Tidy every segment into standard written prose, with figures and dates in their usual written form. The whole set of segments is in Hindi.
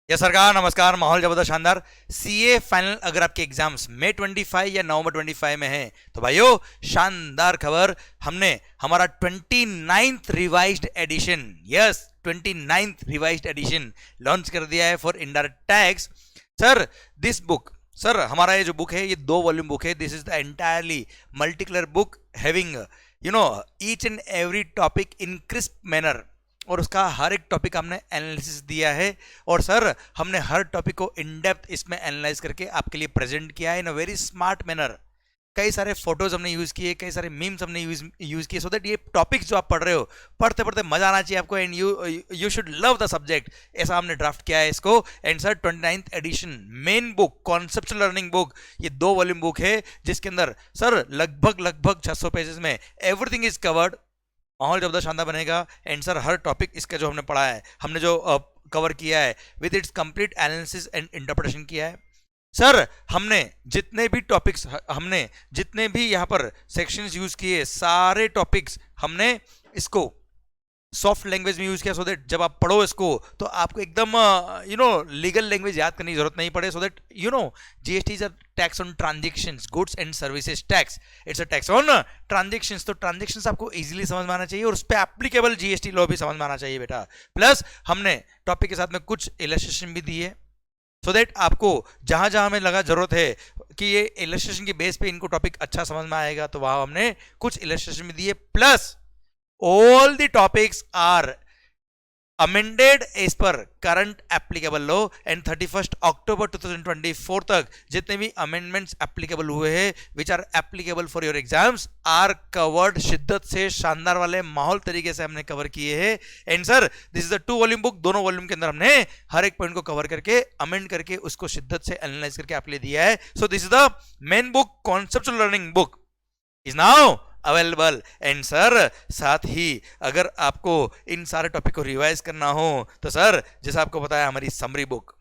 यस सरकार, नमस्कार। माहौल जबरदस्त शानदार। सीए फाइनल अगर आपके एग्जाम्स मई 25 या नवंबर 25 में हैं तो भाइयों शानदार खबर, हमने हमारा 29th revised edition, yes 29th revised edition launch कर दिया है for indirect tax. Sir this book, sir हमारा ये जो बुक है ये 2 वॉल्यूम बुक है। This is the entirely multi colour book having each and every topic in crisp manner, और उसका हर एक टॉपिक हमने एनालिसिस दिया है। और सर हमने हर टॉपिक को इन डेप्थ इसमें एनालाइज करके आपके लिए प्रेजेंट किया है इन अ वेरी स्मार्ट मैनर। कई सारे फोटोज हमने यूज किए, कई सारे मीम्स हमने यूज किए, सो दैट ये टॉपिक्स जो आप पढ़ रहे हो, पढ़ते पढ़ते मजा आना चाहिए आपको, and you should love the subject. ऐसा हमने ड्राफ्ट किया है इसको। And sir 29th edition main book, conceptual learning book, ये 2 वॉल्यूम बुक है जिसके अंदर सर लगभग 600 पेजेस में एवरीथिंग इज कवर्ड। माहौल जबरदस्त शानदार बनेगा। एंड सर हर टॉपिक इसका जो हमने पढ़ा है, हमने जो कवर किया है with its complete analysis and interpretation किया है। सर हमने जितने भी टॉपिक्स, हमने जितने भी यहाँ पर सेक्शंस यूज किए, सारे टॉपिक्स हमने इसको सॉफ्ट लैंग्वेज में यूज किया, सो दैट जब आप पढ़ो इसको तो आपको एकदम लीगल लैंग्वेज याद करने की जरूरत नहीं पड़े। So that GST is a tax on transactions, goods and services tax, it's a tax on transactions. तो ट्रांजेक्शंस आपको इजीली समझ में आना चाहिए और उस पर एप्लीकेबल जीएसटी लॉ भी समझ में आना चाहिए बेटा। प्लस हमने टॉपिक के साथ में कुछ इलस्ट्रेशन भी दी है, सो दैट आपको जहां जहां हमें लगा जरूरत है कि ये इलस्ट्रेशन के बेस पे इनको टॉपिक अच्छा समझ में आएगा, तो वहां हमने कुछ इलस्ट्रेशन भी दिए। Plus all the topics are amended as per current applicable law, and 31st October 2024 तक जितने भी amendments applicable हुए हैं which are applicable for your exams are covered। शिद्दत से शानदार वाले माहौल तरीके से हमने कवर किए हैं। And sir this is the 2 volume book, दोनों वॉल्यूम के अंदर हमने हर एक पॉइंट को कवर करके अमेंड करके उसको शिद्दत से एनालाइज करके आपके लिए दिया है। So this is the main book, conceptual learning book is now available. And sir साथ ही अगर आपको इन सारे टॉपिक को रिवाइज करना हो तो सर जैसा आपको पता है हमारी summary book,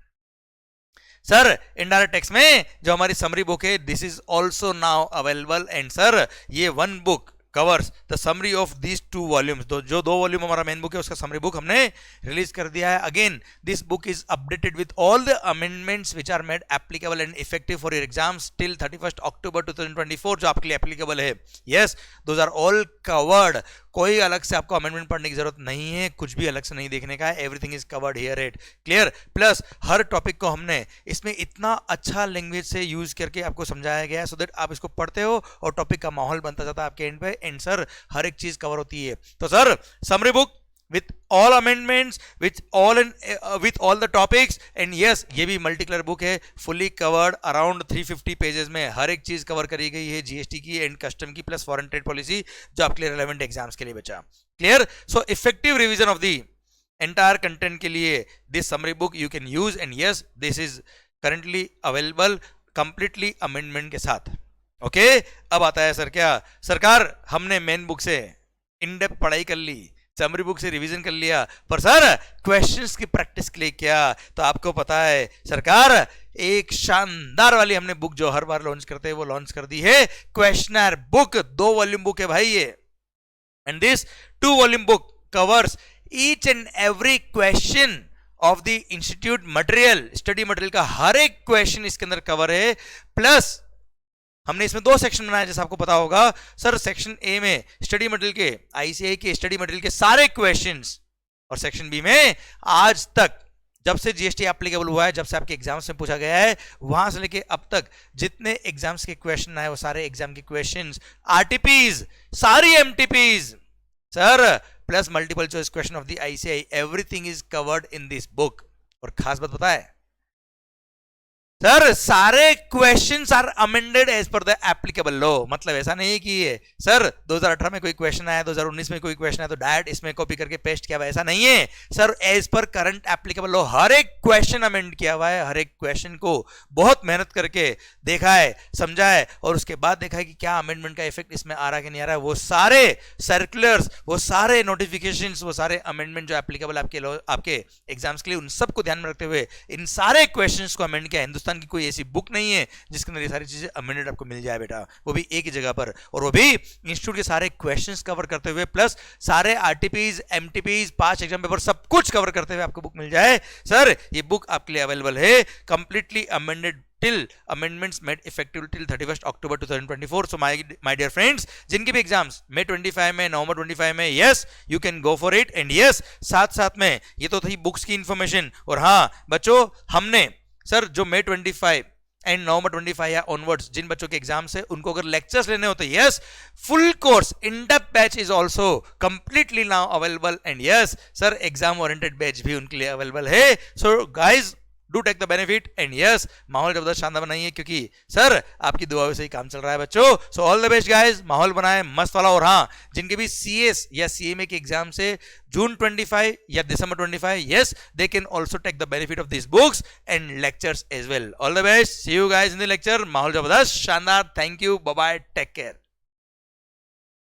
sir indirect tax में जो हमारी समरी बुक है, this is also now available. And sir ये 1 book covers the summary of these 2 volumes. जो 2 वॉल्यूम हमारा मेन बुक है उसका समरी बुक हमने रिलीज कर दिया है। Again this book is updated with all the amendments which are made applicable and effective for your exams till 31st October 2024, जो आपके लिए एप्लीकेबल है। Yes those are all covered. कोई अलग से आपको अमेंडमेंट पढ़ने की जरूरत नहीं है, कुछ भी अलग से नहीं देखने का है, everything is covered here eight clear. Plus her topic को हमने इसमें इतना अच्छा लैंग्वेज से यूज करके आपको समझाया गया है, सो दैट आप इसको पढ़ते हो और टॉपिक का माहौल बनता जाता है आपके एंड पे। एंड सर हर एक चीज कवर होती है। तो sir summary book with all amendments, with all the topics, and yes ये भी मल्टी कलर बुक है, फुली कवर्ड अराउंड 350 पेजेस में हर एक चीज कवर करी गई है जीएसटी की एंड कस्टम की, प्लस फॉरेन ट्रेड पॉलिसी जो आपके लिए रेलेवेंट एग्जाम्स के लिए बचा। Clear. So effective revision of the entire content के लिए this summary book you can use. And yes this is currently available completely amendment के साथ। ओके अब आता है सर क्या, सरकार हमने मेन बुक से इन डेप्थ पढ़ाई कर ली, समरी बुक से रिवीजन कर लिया, पर सर क्वेश्चंस की प्रैक्टिस के लिए क्या, तो आपको पता है सरकार एक शानदार वाली हमने बुक जो हर बार लॉन्च करते हैं वो लॉन्च कर दी है, क्वेश्चनर बुक। 2 वॉल्यूम बुक है भाई ये। And this 2 volume book covers each and every question of the institute material, study material का हर एक क्वेश्चन इसके अंदर कवर है। प्लस हमने इसमें 2 सेक्शन बनाए जैसे आपको पता होगा। सर सेक्शन ए में स्टडी मटेरियल के, आईसीआई के स्टडी मटेरियल के सारे क्वेश्चंस, और सेक्शन बी में आज तक जब से जीएसटी एप्लीकेबल हुआ है, जब से आपके एग्जाम्स में पूछा गया है, वहां से लेके अब तक जितने एग्जाम्स के क्वेश्चन आए वो सारे एग्जाम के क्वेश्चंस, आरटीपीज, सारी MTPs sir, plus multiple choice question of the ICAI, everything is covered in this book. और खास बात पता है सर सारे questions are amended as per the applicable law. मतलब ऐसा नहीं है कि ये सर 2018 में कोई क्वेश्चन आया, 2019 में कोई क्वेश्चन आया तो डायरेक्ट इसमें कॉपी करके पेस्ट किया हुआ, ऐसा नहीं है sir. As per current applicable law हर एक क्वेश्चन अमेंड किया हुआ है, हर एक क्वेश्चन को बहुत मेहनत करके देखा है, समझा है, और उसके बाद देखा है कि क्या अमेंडमेंट का इफेक्ट इसमें आ रहा है कि नहीं आ रहा है। वो सारे सर्कुलर्स, वो सारे नोटिफिकेशन, वो सारे अमेंडमेंट जो एप्लीकेबल आपके एग्जाम्स के लिए, उन सबको ध्यान में रखते हुए इन सारे क्वेश्चंस को अमेंड किया हिंदुस्तान हिंदुस्तान की कोई ऐसी बुक नहीं है जिसके अंदर ये सारी चीजें अमेंडेड आपको मिल जाए बेटा, वो भी एक ही जगह पर, और वो भी इंस्टीट्यूट के सारे क्वेश्चंस कवर करते हुए प्लस सारे आरटीपीज, एमटीपीज, 5 एग्जाम पेपर सब कुछ कवर करते हुए आपको बुक मिल जाए। सर ये बुक आपके लिए अवेलेबल है, completely amended till amendments made effective till 31st October 2024. So my dear friends, जिनके भी एग्जाम्स मई 25 में, नवंबर 25 में, yes you can go for it. And yes साथ साथ में ये तो थी बुक्स की इंफॉर्मेशन, और हाँ बच्चों हमने सर जो मई 25 एंड नवंबर 25 या ऑनवर्ड्स जिन बच्चों के एग्जाम्स है उनको अगर लेक्चर्स लेने होते, yes full course in depth batch is also completely now available. And yes sir exam oriented batch भी उनके लिए अवेलेबल है। So guys do take the benefit. And yes माहौल जबरदस्त शानदार बनाइए, क्योंकि सर आपकी दुआओं से ही काम चल रहा है बच्चों। So all the best guys, माहौल बनाए मस्त वाला। और हाँ जिनके भी सीएस या सीएमए के एग्जाम से जून 25 या दिसंबर 25, yes they can also take the benefit of this books and lectures as well. All the best, see you guys in the lecture. माहौल जबरदस्त शानदार, thank you, bye bye, take care.